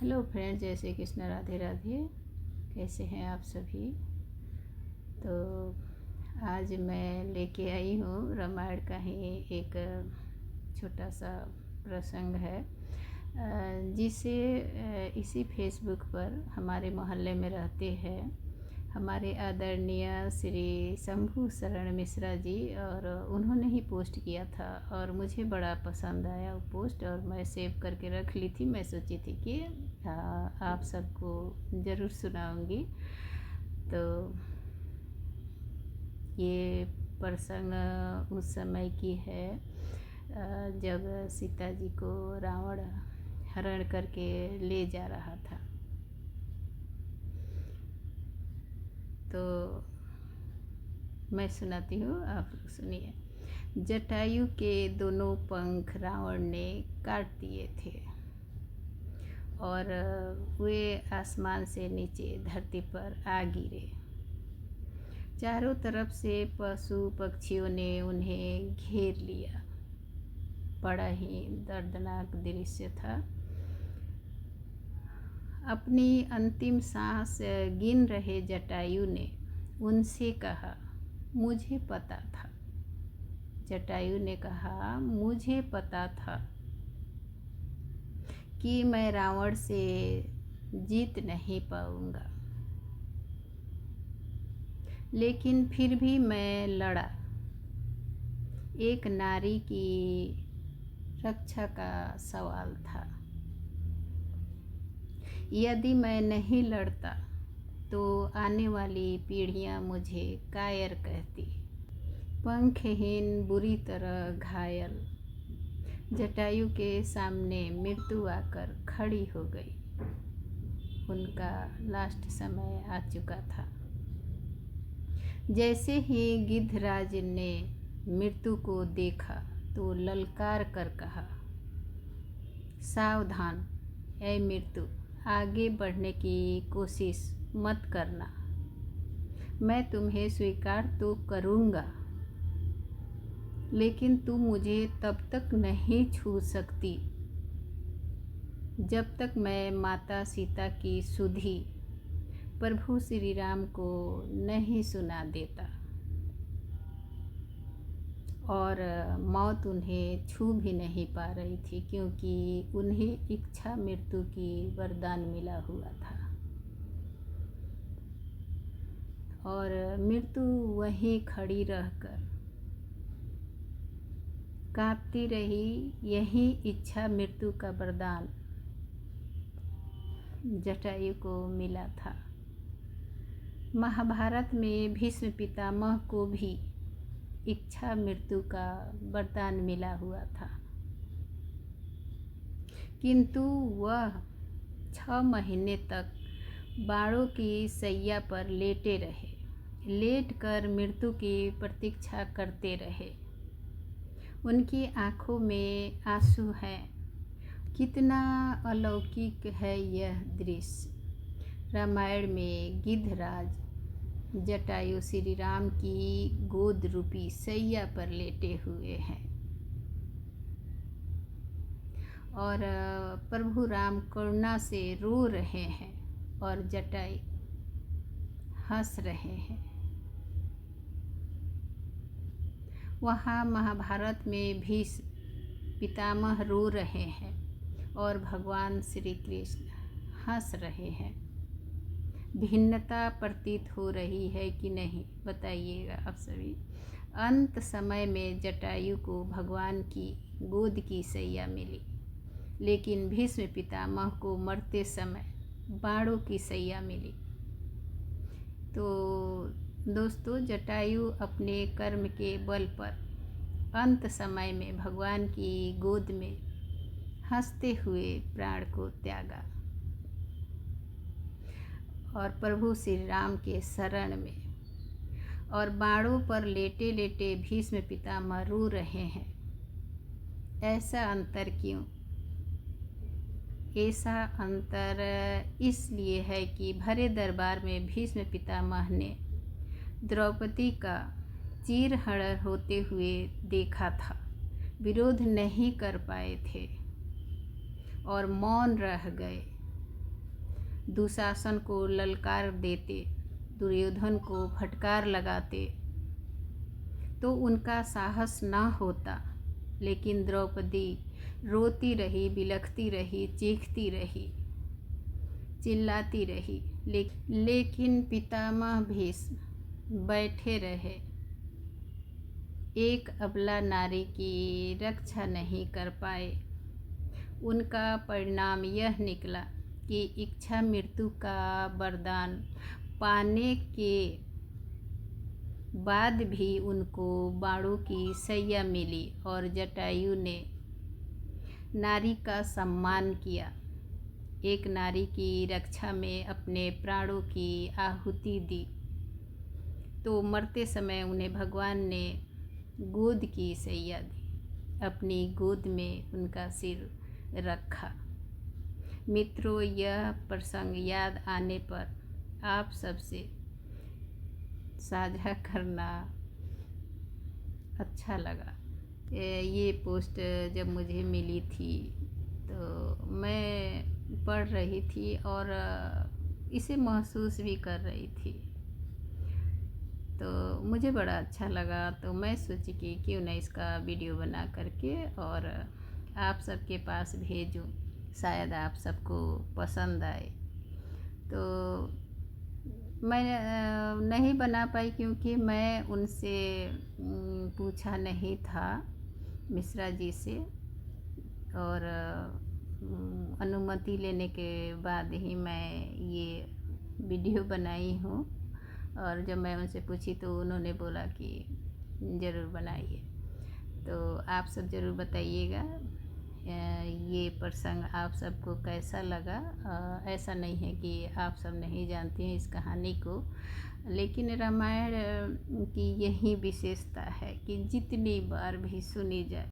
Hello friends, जय श्री कृष्ण, राधे राधे। कैसे हैं आप सभी। तो आज मैं लेके आई हूँ रामायण का ही एक छोटा सा प्रसंग है, जिसे इसी फेसबुक पर हमारे मोहल्ले में रहते हैं हमारे आदरणीय श्री शंभू शरण मिश्रा जी, और उन्होंने ही पोस्ट किया था और मुझे बड़ा पसंद आया वो पोस्ट और मैं सेव करके रख ली थी। मैं सोची थी कि आप सबको ज़रूर सुनाऊंगी। तो ये प्रसंग उस समय की है जब सीता जी को रावण हरण करके ले जा रहा था। तो मैं सुनाती हूँ, आप सुनिए। जटायु के दोनों पंख रावण ने काट दिए थे और वे आसमान से नीचे धरती पर आ गिरे। चारों तरफ से पशु पक्षियों ने उन्हें घेर लिया। बड़ा ही दर्दनाक दृश्य था। अपनी अंतिम सांस गिन रहे जटायु ने उनसे कहा, मुझे पता था। जटायु ने कहा, मुझे पता था कि मैं रावण से जीत नहीं पाऊंगा, लेकिन फिर भी मैं लड़ा। एक नारी की रक्षा का सवाल था। यदि मैं नहीं लड़ता तो आने वाली पीढ़ियां मुझे कायर कहती, पंखहीन, बुरी तरह घायल। जटायु के सामने मृत्यु आकर खड़ी हो गई। उनका लास्ट समय आ चुका था। जैसे ही गिद्धराज ने मृत्यु को देखा तो ललकार कर कहा, सावधान ऐ मृत्यु, आगे बढ़ने की कोशिश मत करना। मैं तुम्हें स्वीकार तो करूँगा, लेकिन तुम मुझे तब तक नहीं छू सकती जब तक मैं माता सीता की सुधि प्रभु श्री राम को नहीं सुना देता। और मौत उन्हें छू भी नहीं पा रही थी, क्योंकि उन्हें इच्छा मृत्यु की वरदान मिला हुआ था। और मृत्यु वहीं खड़ी रहकर कांपती रही। यही इच्छा मृत्यु का वरदान जटायु को मिला था। महाभारत में भीष्म पितामह को भी इच्छा मृत्यु का वरदान मिला हुआ था, किंतु वह 6 महीने तक बाणों की शैया पर लेटे रहे, लेटकर मृत्यु की प्रतीक्षा करते रहे। उनकी आँखों में आंसू हैं। कितना अलौकिक है यह दृश्य। रामायण में गिद्धराज जटायु श्री राम की गोद रूपी शैया पर लेटे हुए हैं और प्रभु राम करुणा से रो रहे हैं और जटायु हंस रहे हैं। वहाँ महाभारत में भीष्म पितामह रो रहे हैं और भगवान श्री कृष्ण हंस रहे हैं। भिन्नता प्रतीत हो रही है कि नहीं, बताइएगा आप सभी। अंत समय में जटायु को भगवान की गोद की शैया मिली, लेकिन भीष्म पितामह को मरते समय बाणों की शैया मिली। तो दोस्तों, जटायु अपने कर्म के बल पर अंत समय में भगवान की गोद में हंसते हुए प्राण को त्यागा और प्रभु श्री राम के शरण में। और बाणों पर लेटे लेटे भीष्म पितामह रो रहे हैं। ऐसा अंतर क्यों? ऐसा अंतर इसलिए है कि भरे दरबार में भीष्म पितामह ने द्रौपदी का चीरहरण होते हुए देखा था, विरोध नहीं कर पाए थे और मौन रह गए। दुशासन को ललकार देते, दुर्योधन को फटकार लगाते तो उनका साहस ना होता। लेकिन द्रौपदी रोती रही, बिलखती रही, चीखती रही, चिल्लाती रही, लेकिन पितामह भीष्म बैठे रहे। एक अबला नारी की रक्षा नहीं कर पाए। उनका परिणाम यह निकला कि इच्छा मृत्यु का वरदान पाने के बाद भी उनको बाणों की सैया मिली और जटायु ने नारी का सम्मान किया, एक नारी की रक्षा में अपने प्राणों की आहुति दी। तो मरते समय उन्हें भगवान ने गोद की सैया दी, अपनी गोद में उनका सिर रखा। मित्रों, यह प्रसंग याद आने पर आप सबसे साझा करना अच्छा लगा। ये पोस्ट जब मुझे मिली थी तो मैं पढ़ रही थी और इसे महसूस भी कर रही थी, तो मुझे बड़ा अच्छा लगा। तो मैं सोची कि क्यों ना इसका वीडियो बना करके और आप सबके पास भेजूं, शायद आप सबको पसंद आए। तो मैं नहीं बना पाई क्योंकि मैं उनसे पूछा नहीं था, मिश्रा जी से, और अनुमति लेने के बाद ही मैं ये वीडियो बनाई हूँ। और जब मैं उनसे पूछी तो उन्होंने बोला कि ज़रूर बनाइए। तो आप सब ज़रूर बताइएगा ये प्रसंग आप सबको कैसा लगा। ऐसा नहीं है कि आप सब नहीं जानते हैं इस कहानी को, लेकिन रामायण की यही विशेषता है कि जितनी बार भी सुनी जाए